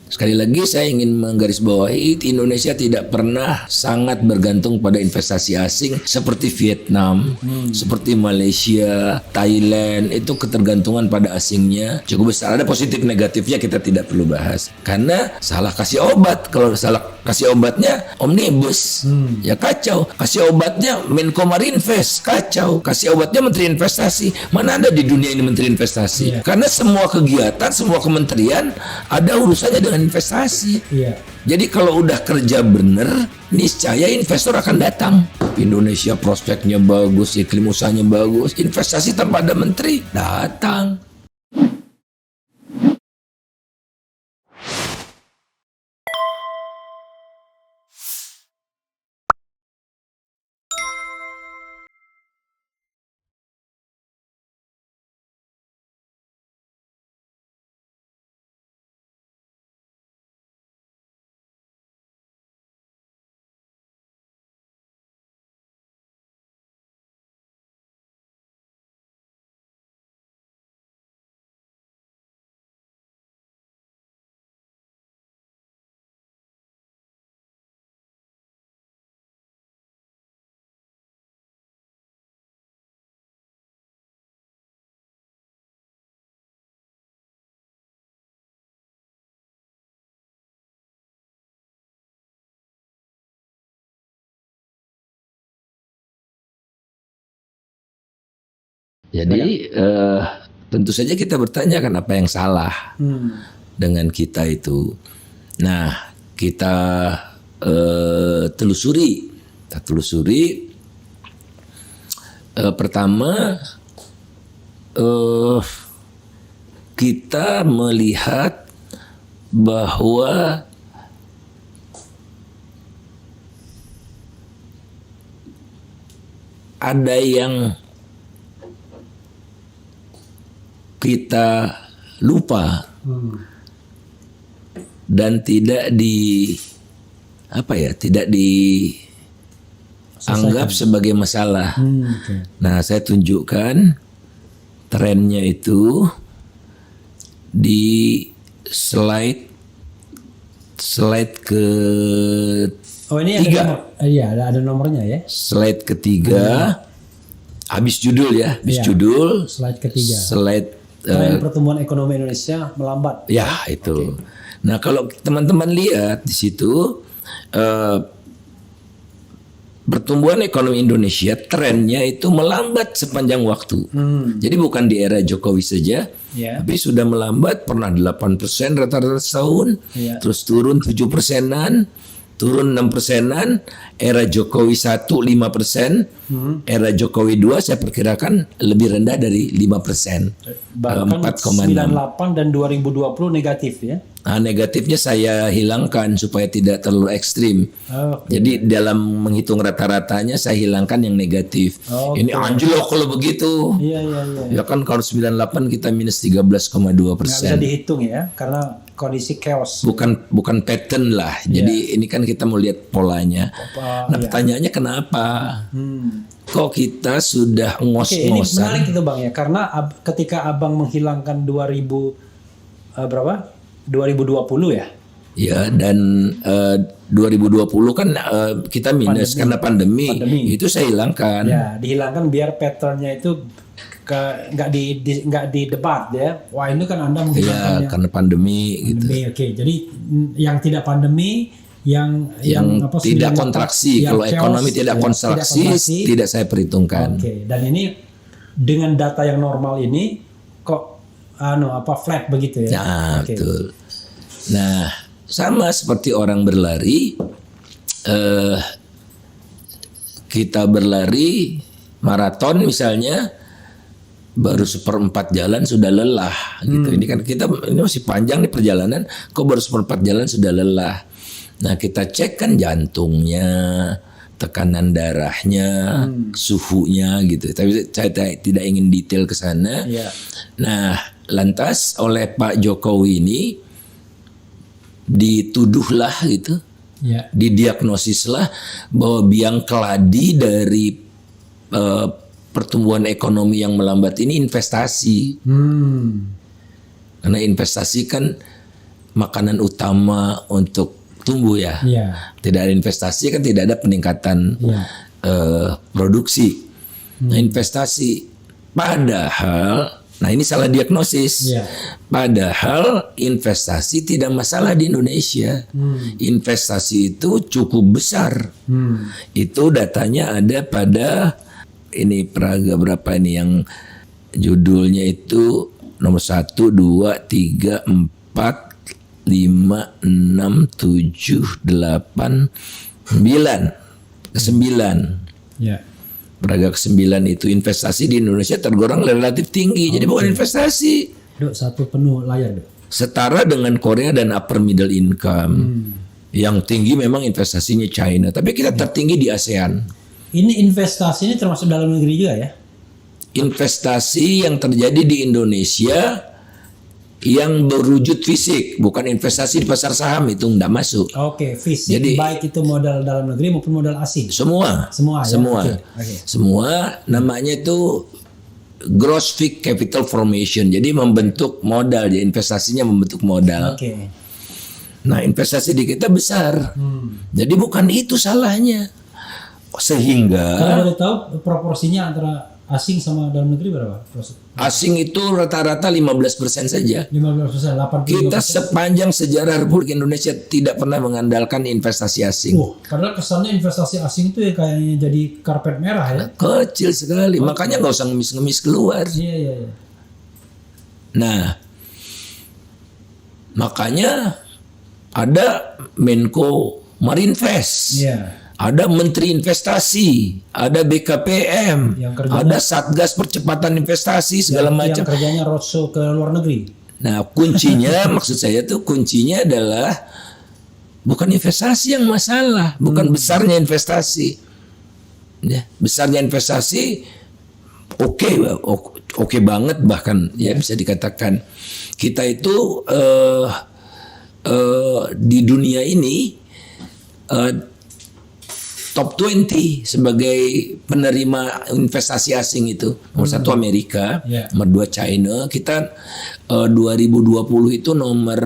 Sekali lagi saya ingin menggarisbawahi Indonesia tidak pernah sangat bergantung pada investasi asing seperti Vietnam, seperti Malaysia, Thailand, itu ketergantungan pada asingnya cukup besar. Ada positif negatifnya kita tidak perlu bahas. Karena salah kasih obat, kalau salah kasih obatnya omnibus, ya kacau. Kasih obatnya Menko Marinvest, kacau. Kasih obatnya Menteri Investasi, mana ada di dunia ini Menteri Investasi? Karena semua kegiatan, semua kementerian ada urusannya dengan investasi. Jadi kalau udah kerja bener, niscaya investor akan datang. Indonesia prospeknya bagus, iklim usahanya bagus, investasi tanpa ada menteri datang. Jadi tentu saja kita bertanya kan apa yang salah dengan kita itu. Nah, kita telusuri. Pertama, kita melihat bahwa ada yang kita lupa dan tidak dianggap sebagai masalah. Nah, saya tunjukkan trennya itu di slide ke ini tiga. Ada nomornya ya. Slide ketiga. Habis judul ya, judul. Slide ketiga. Tren pertumbuhan ekonomi Indonesia melambat. Ya, itu. Nah, kalau teman-teman lihat di situ pertumbuhan ekonomi Indonesia trennya itu melambat sepanjang waktu. Jadi bukan di era Jokowi saja, tapi sudah melambat, pernah 8% rata-rata setahun, terus turun 7%-an, turun 6%-an, era Jokowi 1 5%, era Jokowi 2 saya perkirakan lebih rendah dari 5%. Bahkan 98 dan 2020 negatif ya. Nah, negatifnya saya hilangkan supaya tidak terlalu ekstrim. Jadi dalam menghitung rata-ratanya saya hilangkan yang negatif. Ini anjlok kalau begitu. Ya kan kalau 98 kita minus 13,2%. Nggak bisa dihitung ya, karena kondisi chaos. Bukan pattern lah. Jadi ini kan kita mau lihat polanya. Nah, pertanyaannya kenapa? Kok kita sudah ngos-ngosan? Ini menarik itu Bang ya, karena ketika Abang menghilangkan 2020 ya. Ya, dan 2020 kan kita minus karena pandemi. Itu saya hilangkan. Ya, dihilangkan biar patternnya itu nggak di debat ya. Wah, ini kan Anda menghilangkannya. Ya, karena pandemi gitu. Oke, jadi yang tidak pandemi, yang tidak kontraksi. Kalau ekonomi tidak kontraksi, tidak saya perhitungkan. Dan ini dengan data yang normal ini kok flat begitu ya. Nah, betul. Nah, sama seperti orang berlari, kita berlari maraton misalnya, baru 1/4 jalan sudah lelah gitu. Ini kan ini masih panjang nih perjalanan, kok baru 1/4 jalan sudah lelah. Nah, kita cek kan jantungnya, tekanan darahnya, suhunya gitu. Tapi saya tidak ingin detail ke sana. Nah, lantas oleh Pak Jokowi ini dituduhlah gitu, didiagnosislah bahwa biang keladi dari pertumbuhan ekonomi yang melambat ini investasi. Karena investasi kan makanan utama untuk tumbuh ya. Iya. Tidak ada investasi kan tidak ada peningkatan Iya. produksi. Nah, investasi padahal, nah ini salah diagnosis. Iya. Padahal investasi tidak masalah di Indonesia. Investasi itu cukup besar. Itu datanya ada pada ini peraga berapa ini yang judulnya itu nomor 1, 2, 3, 4, 5, 6, 7, 8, 9. Ke-9. Iya. Peraga ke-9 itu investasi di Indonesia tergolong relatif tinggi. Jadi bukan investasi. Dok, satu penuh layar, Dok. Setara dengan Korea dan upper middle income. Yang tinggi memang investasinya China. Tapi kita tertinggi di ASEAN. Ini investasi ini termasuk dalam negeri juga ya? Investasi yang terjadi di Indonesia yang berwujud fisik, bukan investasi di pasar saham, itu nggak masuk. Oke, fisik Jadi- baik itu modal dalam negeri maupun modal asing. Semua, Semua ya? semua, Oke. semua namanya itu gross fixed capital formation. Jadi membentuk modal, ya investasinya membentuk modal. Oke. Nah, investasi di kita besar. Jadi bukan itu salahnya. Kalau Sehingga boleh tahu proporsinya antara asing sama dalam negeri berapa? asing itu rata-rata 15% saja. 15%, 82%. Kita sepanjang sejarah Republik Indonesia tidak pernah mengandalkan investasi asing. Padahal kesannya investasi asing itu ya kayaknya jadi karpet merah ya? Kecil sekali, makanya nggak usah ngemis-ngemis keluar. Iya, iya, iya. Nah, makanya ada Menko Marinvest, Iya. ada Menteri Investasi, ada BKPM, Yang kerjanya- ada Satgas Percepatan Investasi segala macam. Yang kerjanya roadshow ke luar negeri. Nah, kuncinya maksud saya tuh kuncinya adalah bukan investasi yang masalah, bukan besarnya investasi. Ya, besarnya investasi oke banget, bahkan ya bisa dikatakan kita itu di dunia ini top 20 sebagai penerima investasi asing itu. Nomor 1 Amerika, Yeah. nomor 2 China. Kita 2020 itu nomor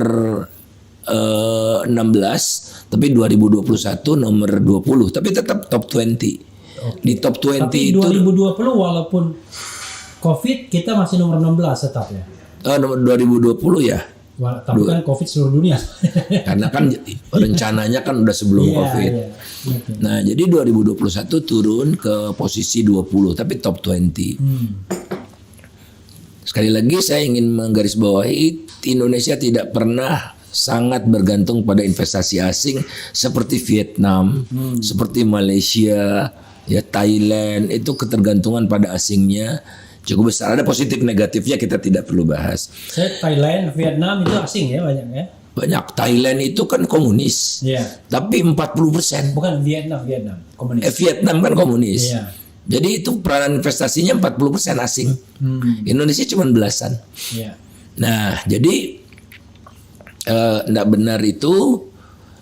16, tapi 2021 nomor 20, tapi tetap top 20. Di top 20 Tapi itu 2020 walaupun COVID kita masih nomor 16 tetap ya. nomor 2020 ya. Tapi kan COVID seluruh dunia. Karena kan rencananya kan udah sebelum Iya, COVID. iya. Oke. Nah, jadi 2021 turun ke posisi 20, tapi top 20. Sekali lagi saya ingin menggarisbawahi, Indonesia tidak pernah sangat bergantung pada investasi asing seperti Vietnam, seperti Malaysia, ya Thailand, itu ketergantungan pada asingnya cukup besar. Ada positif negatifnya, kita tidak perlu bahas. Saya Thailand, Vietnam itu asing ya banyak ya. Banyak. Thailand itu kan komunis, Iya. tapi 40%. Bukan Vietnam komunis. Vietnam kan komunis. Iya. Jadi itu peranan investasinya 40% asing. Indonesia cuma belasan. Iya. Nah, jadi enggak benar itu,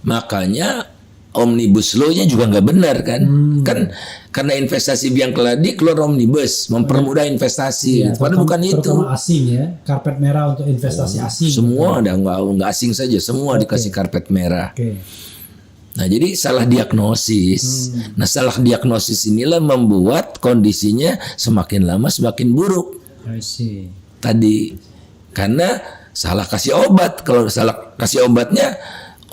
makanya omnibus law-nya juga nggak benar kan. Kan karena investasi biang keladi keluar omnibus mempermudah investasi. Iya, Padahal bukan itu. terutama asing ya, karpet merah untuk investasi asing. Semua ada nggak asing saja, semua dikasih karpet merah. Oke. Nah, jadi salah diagnosis. Nah, salah diagnosis inilah membuat kondisinya semakin lama semakin buruk. I see. Tadi karena salah kasih obat. Kalau salah kasih obatnya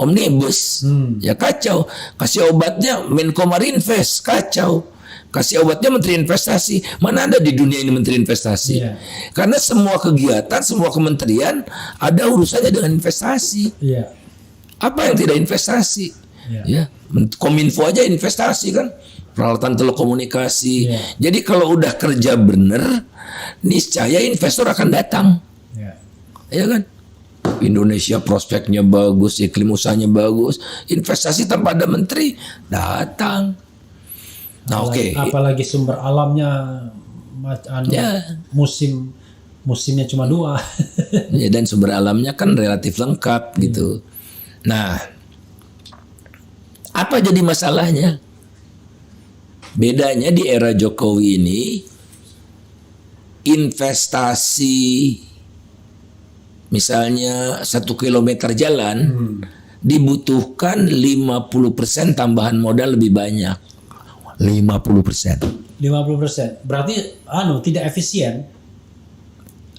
omnibus, ya kacau. Kasih obatnya Menko Marinvest, kacau. Kasih obatnya Menteri Investasi, mana ada di dunia ini Menteri Investasi? Iya. Karena semua kegiatan, semua kementerian ada urusannya dengan investasi. Iya. Apa yang tidak investasi? Iya. Ya, Kominfo aja investasi kan, peralatan telekomunikasi. Iya. Jadi kalau udah kerja bener, niscaya investor akan datang, Iya. ya kan? Indonesia prospeknya bagus, iklim usahanya bagus, investasi tanpa ada menteri datang. Nah, oke. Apalagi sumber alamnya Ya. musimnya cuma 2. Ya, dan sumber alamnya kan relatif lengkap gitu. Nah, apa jadi masalahnya? Bedanya di era Jokowi ini, investasi misalnya 1 kilometer jalan, dibutuhkan 50% tambahan modal lebih banyak. 50%. 50%. Berarti tidak efisien.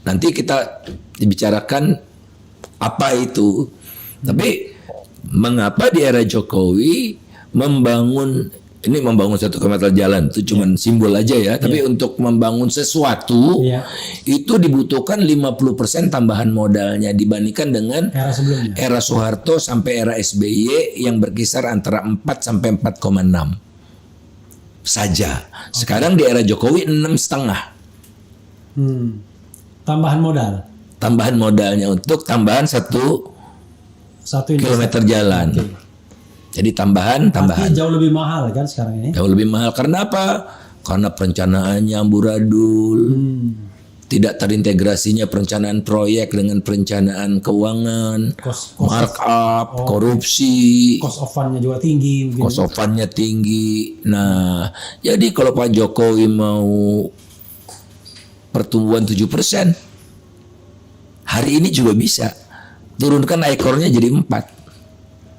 Nanti kita dibicarakan apa itu. Tapi mengapa di era Jokowi membangun 1 kilometer jalan itu cuman simbol aja ya, tapi untuk membangun sesuatu itu dibutuhkan 50% tambahan modalnya dibandingkan dengan Era sebelumnya. era Soeharto sampai era SBY yang berkisar antara 4 sampai 4,6 saja. Sekarang di era Jokowi 6,5. Tambahan modal. Tambahan modalnya untuk tambahan 1 kilometer jalan. Jadi tambahan. Tapi jauh lebih mahal kan sekarang ini. Jauh lebih mahal karena apa? Karena perencanaannya amburadul. Tidak terintegrasinya perencanaan proyek dengan perencanaan keuangan, markup, korupsi. Cost of fund-nya juga tinggi. Cost of fund-nya tinggi. Nah, jadi kalau Pak Jokowi mau pertumbuhan 7%, hari ini juga bisa turunkan ICOR-nya jadi 4.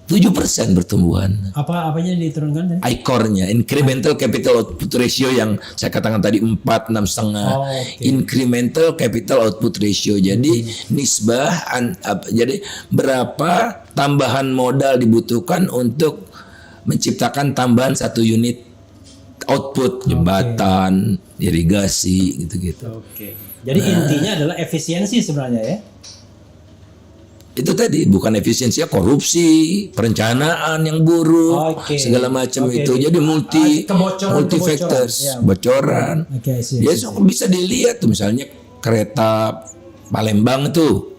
7% pertumbuhan. Apanya diturunkan tadi? ICOR-nya, incremental capital output ratio yang saya katakan tadi 4, 6,5. Incremental capital output ratio. Jadi jadi berapa tambahan modal dibutuhkan untuk menciptakan tambahan 1 unit output, jembatan, irigasi gitu-gitu. Jadi intinya adalah efisiensi sebenarnya ya. Itu tadi bukan efisiensinya, korupsi, perencanaan yang buruk, segala macam itu. Jadi multi factors, bocoran. Ya bisa dilihat tuh misalnya kereta Palembang tuh